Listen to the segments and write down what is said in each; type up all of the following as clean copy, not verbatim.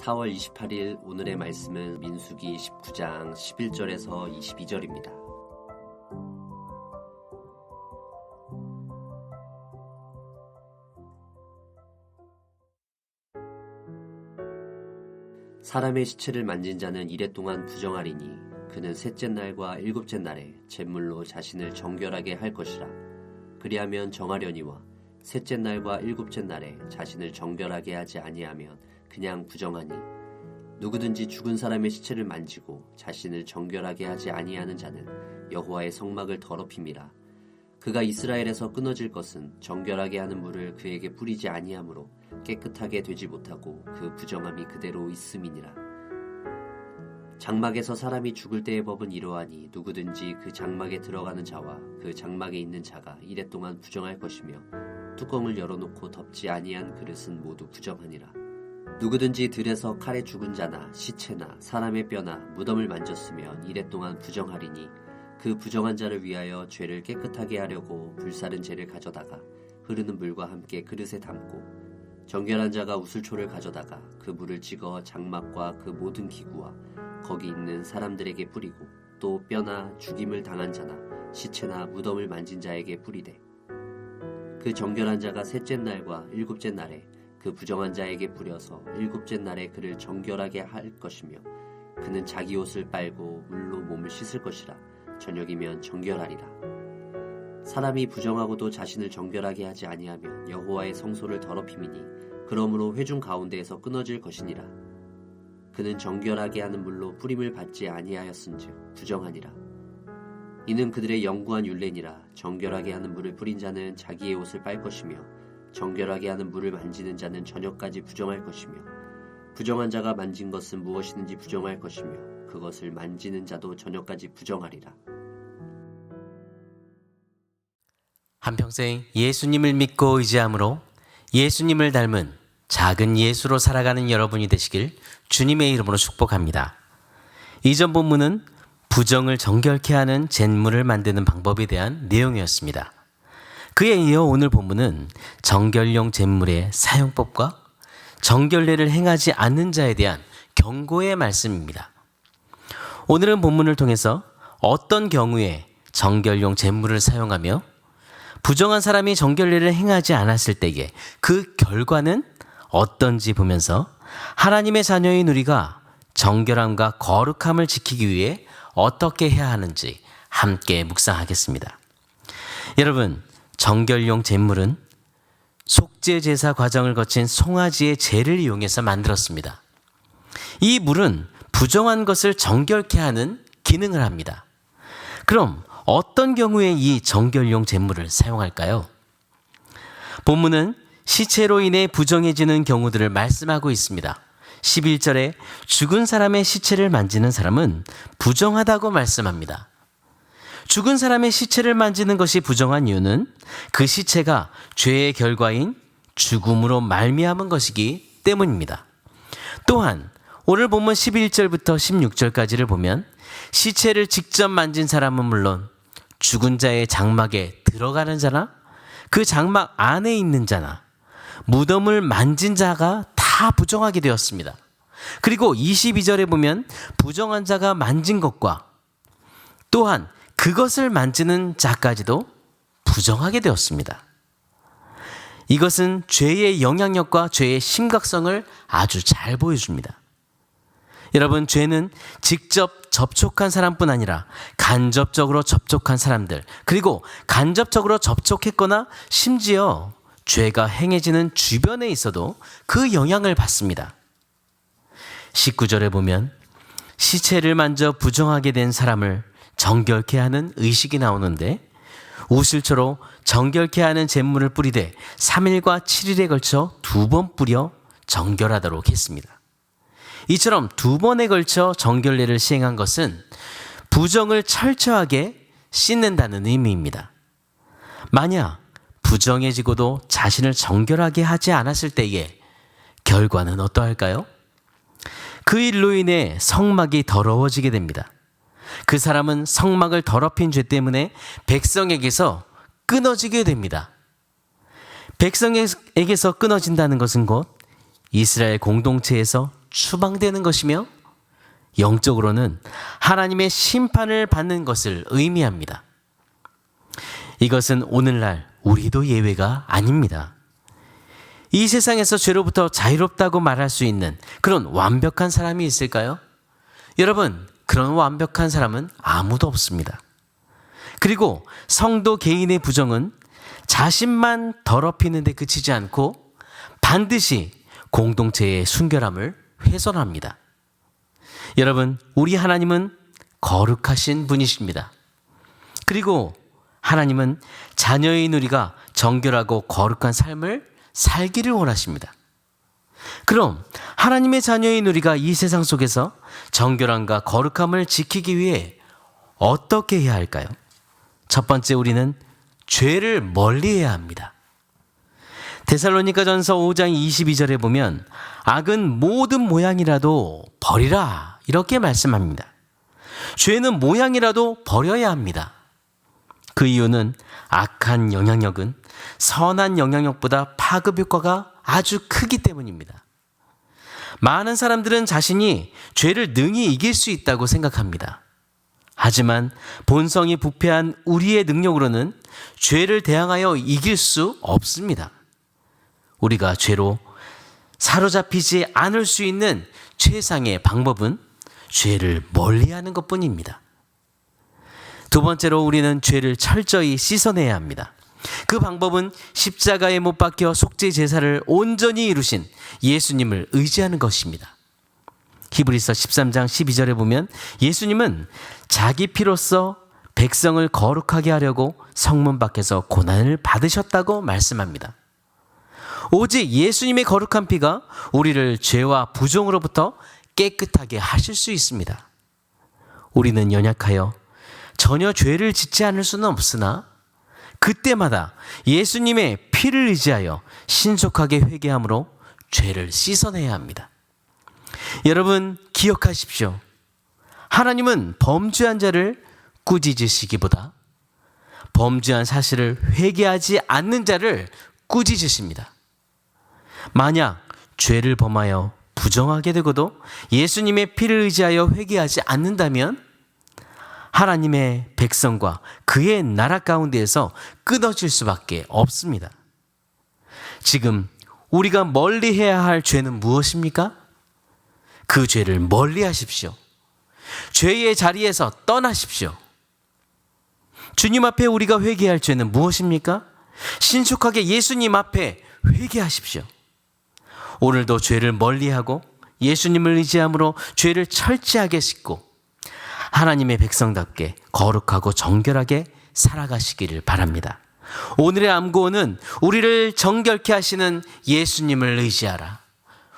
4월 28일 오늘의 말씀은 민수기 19장 11절에서 22절입니다. 사람의 시체를 만진 자는 이래 동안 부정하리니 그는 셋째 날과 일곱째 날에 제물로 자신을 정결하게 할 것이라. 그리하면 정하려니와 셋째 날과 일곱째 날에 자신을 정결하게 하지 아니하면 그냥 부정하니, 누구든지 죽은 사람의 시체를 만지고 자신을 정결하게 하지 아니하는 자는 여호와의 성막을 더럽힘이라. 그가 이스라엘에서 끊어질 것은 정결하게 하는 물을 그에게 뿌리지 아니하므로 깨끗하게 되지 못하고 그 부정함이 그대로 있음이니라. 장막에서 사람이 죽을 때의 법은 이러하니 누구든지 그 장막에 들어가는 자와 그 장막에 있는 자가 이래 동안 부정할 것이며, 뚜껑을 열어놓고 덮지 아니한 그릇은 모두 부정하니라. 누구든지 들에서 칼에 죽은 자나 시체나 사람의 뼈나 무덤을 만졌으면 이래 동안 부정하리니, 그 부정한 자를 위하여 죄를 깨끗하게 하려고 불사른 재를 가져다가 흐르는 물과 함께 그릇에 담고, 정결한 자가 우슬초를 가져다가 그 물을 찍어 장막과 그 모든 기구와 거기 있는 사람들에게 뿌리고, 또 뼈나 죽임을 당한 자나 시체나 무덤을 만진 자에게 뿌리되, 그 정결한 자가 셋째 날과 일곱째 날에 그 부정한 자에게 뿌려서 일곱째 날에 그를 정결하게 할 것이며, 그는 자기 옷을 빨고 물로 몸을 씻을 것이라. 저녁이면 정결하리라. 사람이 부정하고도 자신을 정결하게 하지 아니하면 여호와의 성소를 더럽힘이니, 그러므로 회중 가운데에서 끊어질 것이니라. 그는 정결하게 하는 물로 뿌림을 받지 아니하였은즉 부정하니라. 이는 그들의 영구한 율례니라. 정결하게 하는 물을 뿌린 자는 자기의 옷을 빨 것이며, 정결하게 하는 물을 만지는 자는 저녁까지 부정할 것이며, 부정한 자가 만진 것은 무엇이든지 부정할 것이며, 그것을 만지는 자도 저녁까지 부정하리라. 한평생 예수님을 믿고 의지함으로 예수님을 닮은 작은 예수로 살아가는 여러분이 되시길 주님의 이름으로 축복합니다. 이전 본문은 부정을 정결케 하는 잿물을 만드는 방법에 대한 내용이었습니다. 그에 이어 오늘 본문은 정결용 잿물의 사용법과 정결례를 행하지 않는 자에 대한 경고의 말씀입니다. 오늘은 본문을 통해서 어떤 경우에 정결용 잿물을 사용하며 부정한 사람이 정결례를 행하지 않았을 때에 그 결과는 어떤지 보면서 하나님의 자녀인 우리가 정결함과 거룩함을 지키기 위해 어떻게 해야 하는지 함께 묵상하겠습니다. 여러분, 정결용 잿물은 속죄 제사 과정을 거친 송아지의 재를 이용해서 만들었습니다. 이 물은 부정한 것을 정결케 하는 기능을 합니다. 그럼 어떤 경우에 이 정결용 잿물을 사용할까요? 본문은 시체로 인해 부정해지는 경우들을 말씀하고 있습니다. 11절에 죽은 사람의 시체를 만지는 사람은 부정하다고 말씀합니다. 죽은 사람의 시체를 만지는 것이 부정한 이유는 그 시체가 죄의 결과인 죽음으로 말미암은 것이기 때문입니다. 또한 오늘 본문 11절부터 16절까지를 보면 시체를 직접 만진 사람은 물론 죽은 자의 장막에 들어가는 자나 그 장막 안에 있는 자나 무덤을 만진 자가 다 부정하게 되었습니다. 그리고 22절에 보면 부정한 자가 만진 것과 또한 그것을 만지는 자까지도 부정하게 되었습니다. 이것은 죄의 영향력과 죄의 심각성을 아주 잘 보여줍니다. 여러분, 죄는 직접 접촉한 사람뿐 아니라 간접적으로 접촉한 사람들, 그리고 간접적으로 접촉했거나 심지어 죄가 행해지는 주변에 있어도 그 영향을 받습니다. 19절에 보면 시체를 만져 부정하게 된 사람을 정결케 하는 의식이 나오는데, 우슬초로 정결케 하는 잿물을 뿌리되 3일과 7일에 걸쳐 2번 뿌려 정결하도록 했습니다. 이처럼 2번에 걸쳐 정결례를 시행한 것은 부정을 철저하게 씻는다는 의미입니다. 만약 부정해지고도 자신을 정결하게 하지 않았을 때의 결과는 어떠할까요? 그 일로 인해 성막이 더러워지게 됩니다. 그 사람은 성막을 더럽힌 죄 때문에 백성에게서 끊어지게 됩니다. 백성에게서 끊어진다는 것은 곧 이스라엘 공동체에서 추방되는 것이며 영적으로는 하나님의 심판을 받는 것을 의미합니다. 이것은 오늘날 우리도 예외가 아닙니다. 이 세상에서 죄로부터 자유롭다고 말할 수 있는 그런 완벽한 사람이 있을까요? 여러분, 그런 완벽한 사람은 아무도 없습니다. 그리고 성도 개인의 부정은 자신만 더럽히는 데 그치지 않고 반드시 공동체의 순결함을 훼손합니다. 여러분, 우리 하나님은 거룩하신 분이십니다. 그리고 하나님은 자녀인 우리가 정결하고 거룩한 삶을 살기를 원하십니다. 그럼 하나님의 자녀인 우리가 이 세상 속에서 정결함과 거룩함을 지키기 위해 어떻게 해야 할까요? 첫 번째, 우리는 죄를 멀리해야 합니다. 데살로니가전서 5장 22절에 보면 악은 모든 모양이라도 버리라 이렇게 말씀합니다. 죄는 모양이라도 버려야 합니다. 그 이유는 악한 영향력은 선한 영향력보다 파급 효과가 아주 크기 때문입니다. 많은 사람들은 자신이 죄를 능히 이길 수 있다고 생각합니다. 하지만 본성이 부패한 우리의 능력으로는 죄를 대항하여 이길 수 없습니다. 우리가 죄로 사로잡히지 않을 수 있는 최상의 방법은 죄를 멀리하는 것뿐입니다. 두 번째로, 우리는 죄를 철저히 씻어내야 합니다. 그 방법은 십자가에 못 박혀 속죄 제사를 온전히 이루신 예수님을 의지하는 것입니다. 히브리서 13장 12절에 보면 예수님은 자기 피로써 백성을 거룩하게 하려고 성문 밖에서 고난을 받으셨다고 말씀합니다. 오직 예수님의 거룩한 피가 우리를 죄와 부정으로부터 깨끗하게 하실 수 있습니다. 우리는 연약하여 전혀 죄를 짓지 않을 수는 없으나 그때마다 예수님의 피를 의지하여 신속하게 회개함으로 죄를 씻어내야 합니다. 여러분, 기억하십시오. 하나님은 범죄한 자를 꾸짖으시기보다 범죄한 사실을 회개하지 않는 자를 꾸짖으십니다. 만약 죄를 범하여 부정하게 되고도 예수님의 피를 의지하여 회개하지 않는다면 하나님의 백성과 그의 나라 가운데에서 끊어질 수밖에 없습니다. 지금 우리가 멀리해야 할 죄는 무엇입니까? 그 죄를 멀리하십시오. 죄의 자리에서 떠나십시오. 주님 앞에 우리가 회개할 죄는 무엇입니까? 신속하게 예수님 앞에 회개하십시오. 오늘도 죄를 멀리하고 예수님을 의지함으로 죄를 철저하게 씻고 하나님의 백성답게 거룩하고 정결하게 살아가시기를 바랍니다. 오늘의 암구호는 우리를 정결케 하시는 예수님을 의지하라.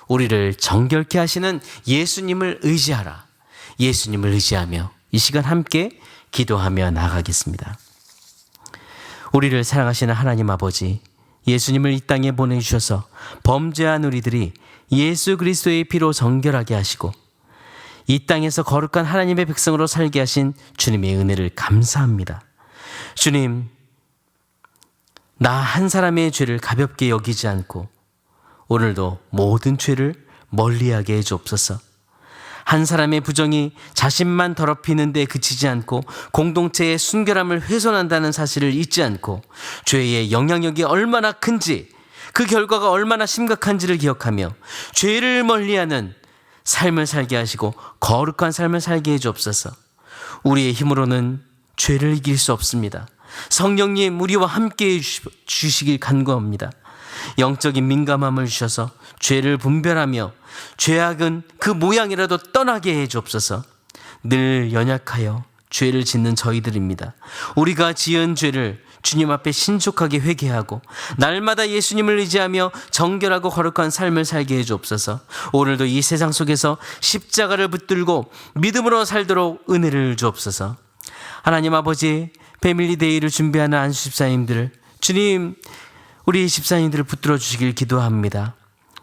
우리를 정결케 하시는 예수님을 의지하라. 예수님을 의지하며 이 시간 함께 기도하며 나아가겠습니다. 우리를 사랑하시는 하나님 아버지, 예수님을 이 땅에 보내주셔서 범죄한 우리들이 예수 그리스도의 피로 정결하게 하시고 이 땅에서 거룩한 하나님의 백성으로 살게 하신 주님의 은혜를 감사합니다. 주님, 나 한 사람의 죄를 가볍게 여기지 않고 오늘도 모든 죄를 멀리하게 해주옵소서. 한 사람의 부정이 자신만 더럽히는 데 그치지 않고 공동체의 순결함을 훼손한다는 사실을 잊지 않고 죄의 영향력이 얼마나 큰지, 그 결과가 얼마나 심각한지를 기억하며 죄를 멀리하는 삶을 살게 하시고 거룩한 삶을 살게 해주옵소서. 우리의 힘으로는 죄를 이길 수 없습니다. 성령님, 우리와 함께 주시길 간구합니다. 영적인 민감함을 주셔서 죄를 분별하며 죄악은 그 모양이라도 떠나게 해주옵소서. 늘 연약하여 죄를 짓는 저희들입니다. 우리가 지은 죄를 주님 앞에 신속하게 회개하고 날마다 예수님을 의지하며 정결하고 거룩한 삶을 살게 해주옵소서. 오늘도 이 세상 속에서 십자가를 붙들고 믿음으로 살도록 은혜를 주옵소서. 하나님 아버지, 패밀리 데이를 준비하는 안수 집사님들, 주님, 우리 집사님들을 붙들어 주시길 기도합니다.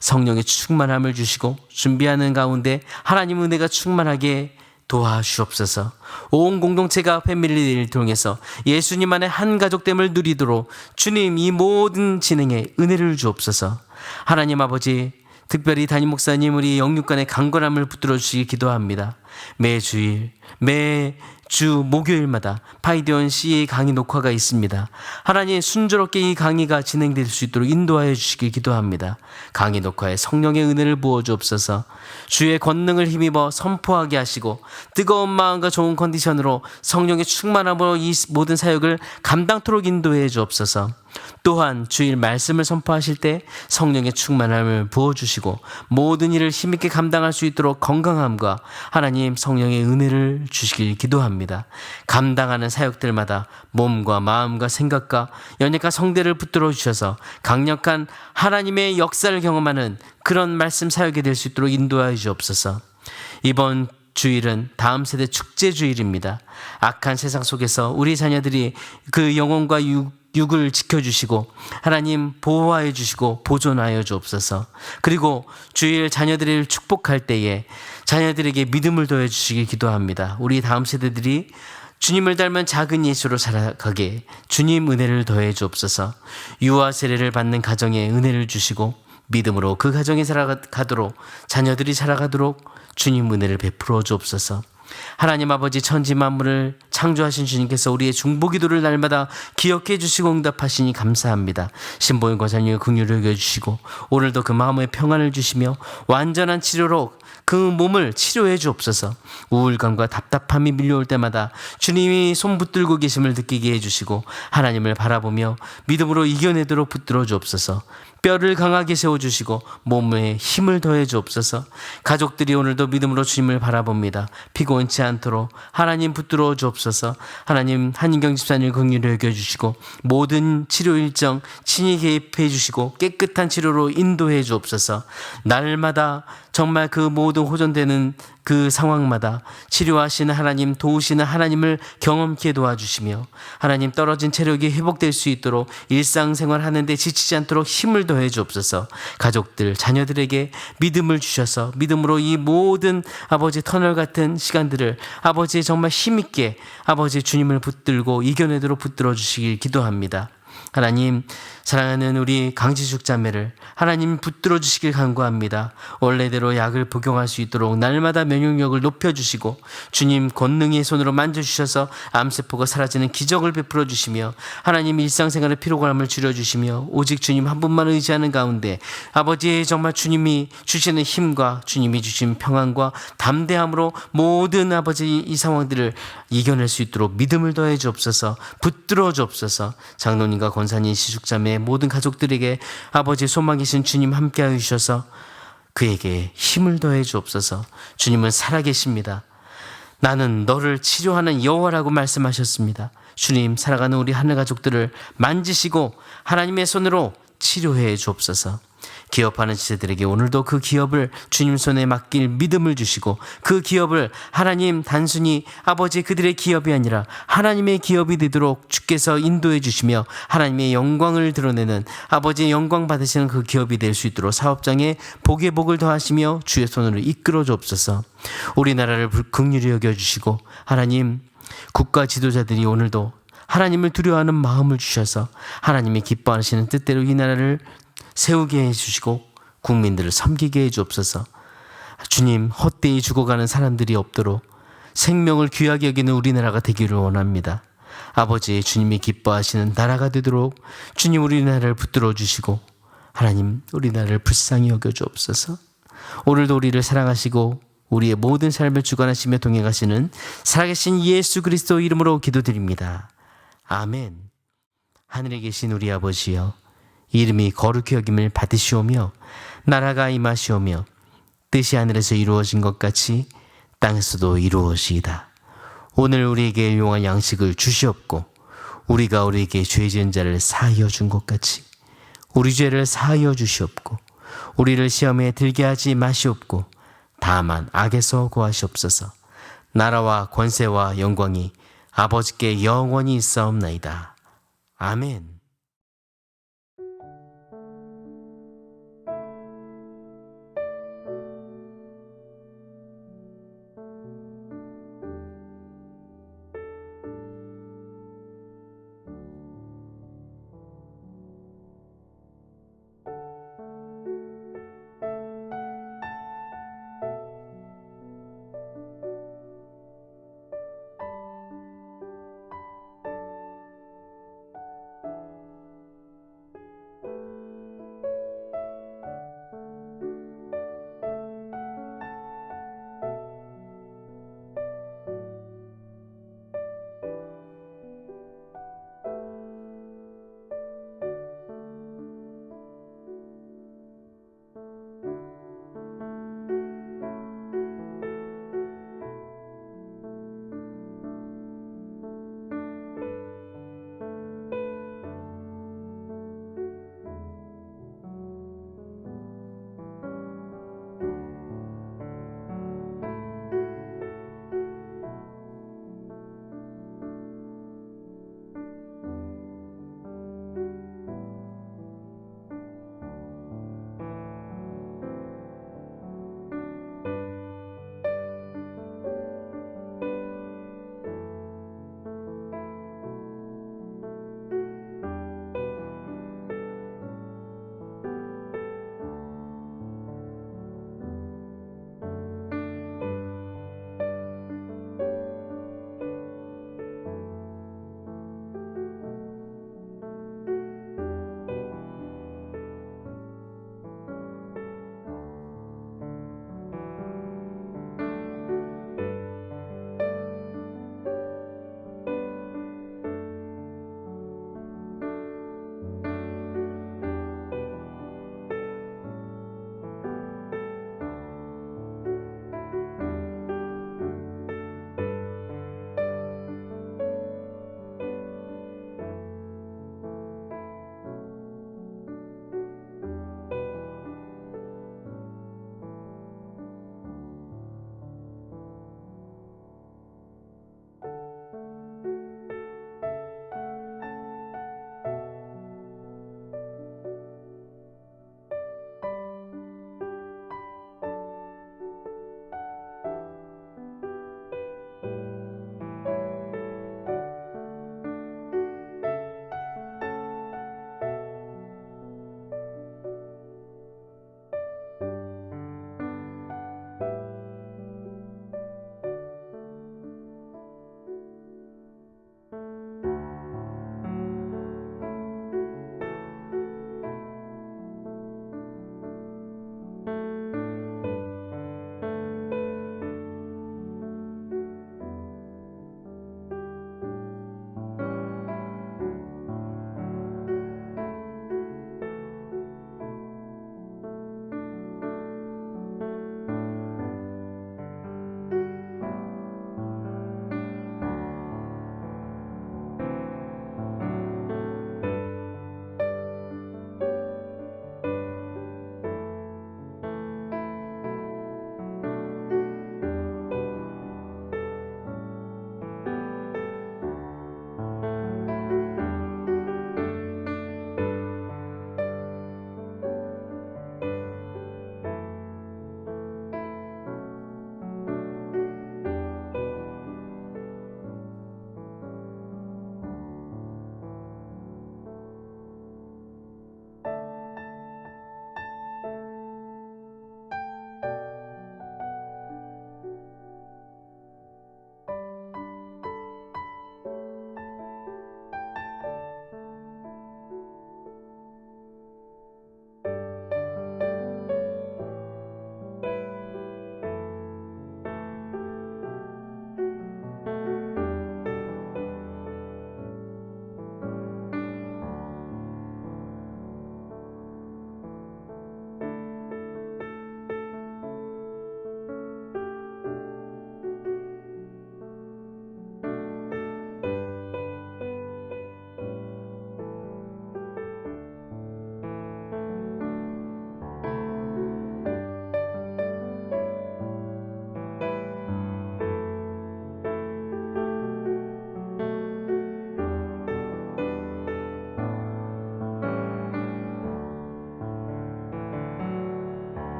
성령의 충만함을 주시고 준비하는 가운데 하나님 은혜가 충만하게 도와주옵소서. 온 공동체가 패밀리를 통해서 예수님 안에 한 가족됨을 누리도록 주님 이 모든 진행에 은혜를 주옵소서. 하나님 아버지, 특별히 담임 목사님 우리 영육간의 강건함을 붙들어 주시기 기도합니다. 매주 목요일마다 파이디온 CA 강의 녹화가 있습니다. 하나님 순조롭게 이 강의가 진행될 수 있도록 인도하여 주시길 기도합니다. 강의 녹화에 성령의 은혜를 부어 주옵소서. 주의 권능을 힘입어 선포하게 하시고 뜨거운 마음과 좋은 컨디션으로 성령의 충만함으로 이 모든 사역을 감당토록 인도해 주옵소서. 또한 주일 말씀을 선포하실 때 성령의 충만함을 부어주시고 모든 일을 힘있게 감당할 수 있도록 건강함과 하나님 성령의 은혜를 주시길 기도합니다. 감당하는 사역들마다 몸과 마음과 생각과 연약한 성대를 붙들어 주셔서 강력한 하나님의 역사를 경험하는 그런 말씀 사역이 될 수 있도록 인도하여 주옵소서. 이번 주일은 다음 세대 축제 주일입니다. 악한 세상 속에서 우리 자녀들이 그 영혼과 육을 지켜주시고 하나님 보호하여 주시고 보존하여 주옵소서. 그리고 주일 자녀들을 축복할 때에 자녀들에게 믿음을 더해 주시길 기도합니다. 우리 다음 세대들이 주님을 닮은 작은 예수로 살아가게 주님 은혜를 더해 주옵소서. 유아 세례를 받는 가정에 은혜를 주시고 믿음으로 그 가정에 살아가도록 자녀들이 살아가도록 주님 은혜를 베풀어 주옵소서. 하나님 아버지 천지 만물을 창조하신 주님께서 우리의 중보기도를 날마다 기억해 주시고 응답하시니 감사합니다. 신보인 권사님의 긍휼을 여겨주시고 오늘도 그 마음의 평안을 주시며 완전한 치료로 그 몸을 치료해 주옵소서. 우울감과 답답함이 밀려올 때마다 주님이 손 붙들고 계심을 느끼게 해주시고 하나님을 바라보며 믿음으로 이겨내도록 붙들어 주옵소서. 뼈를 강하게 세워주시고 몸에 힘을 더해 주옵소서. 가족들이 오늘도 믿음으로 주님을 바라봅니다. 피곤치 않도록 하나님 붙들어 주옵소서. 하나님 한인경 집사님을 긍휼히 여겨주시고 모든 치료 일정 친히 개입해 주시고 깨끗한 치료로 인도해 주옵소서. 날마다 정말 그 모든 호전되는 그 상황마다 치료하시는 하나님, 도우시는 하나님을 경험케 도와주시며 하나님 떨어진 체력이 회복될 수 있도록 일상생활 하는데 지치지 않도록 힘을 더해 주옵소서. 가족들, 자녀들에게 믿음을 주셔서 믿음으로 이 모든 아버지 터널 같은 시간들을 아버지 정말 힘있게 아버지 주님을 붙들고 이겨내도록 붙들어 주시길 기도합니다. 하나님 사랑하는 우리 강지숙 자매를 하나님 붙들어 주시길 간구합니다. 원래대로 약을 복용할 수 있도록 날마다 면역력을 높여주시고 주님 권능의 손으로 만져주셔서 암세포가 사라지는 기적을 베풀어 주시며 하나님 일상생활의 피로감을 줄여주시며 오직 주님 한 분만 의지하는 가운데 아버지 정말 주님이 주시는 힘과 주님이 주신 평안과 담대함으로 모든 아버지 이 상황들을 이겨낼 수 있도록 믿음을 더해 주옵소서. 붙들어 주옵소서. 장로님과 권사님 시숙자매 모든 가족들에게 아버지 소망이신 주님 함께하여 주셔서 그에게 힘을 더해 주옵소서. 주님은 살아계십니다. 나는 너를 치료하는 여호와라고 말씀하셨습니다. 주님 살아가는 우리 하늘 가족들을 만지시고 하나님의 손으로 치료해 주옵소서. 기업하는 지체들에게 오늘도 그 기업을 주님 손에 맡길 믿음을 주시고 그 기업을 하나님 단순히 아버지 그들의 기업이 아니라 하나님의 기업이 되도록 주께서 인도해 주시며 하나님의 영광을 드러내는 아버지의 영광 받으시는 그 기업이 될 수 있도록 사업장에 복의 복을 더하시며 주의 손으로 이끌어 주옵소서. 우리나라를 긍휼히 여겨주시고 하나님 국가 지도자들이 오늘도 하나님을 두려워하는 마음을 주셔서 하나님이 기뻐하시는 뜻대로 이 나라를 세우게 해주시고 국민들을 섬기게 해주옵소서. 주님 헛되이 죽어가는 사람들이 없도록 생명을 귀하게 여기는 우리나라가 되기를 원합니다. 아버지 주님이 기뻐하시는 나라가 되도록 주님 우리나라를 붙들어 주시고 하나님 우리나라를 불쌍히 여겨주옵소서. 오늘도 우리를 사랑하시고 우리의 모든 삶을 주관하시며 동행하시는 살아계신 예수 그리스도 이름으로 기도드립니다. 아멘. 하늘에 계신 우리 아버지여 이름이 거룩히 여김을 받으시오며 나라가 임하시오며 뜻이 하늘에서 이루어진 것 같이 땅에서도 이루어지이다. 오늘 우리에게 일용할 양식을 주시옵고 우리가 우리에게 죄 지은 자를 사하여 준 것 같이 우리 죄를 사하여 주시옵고 우리를 시험에 들게 하지 마시옵고 다만 악에서 구하시옵소서. 나라와 권세와 영광이 아버지께 영원히 있사옵나이다. 아멘.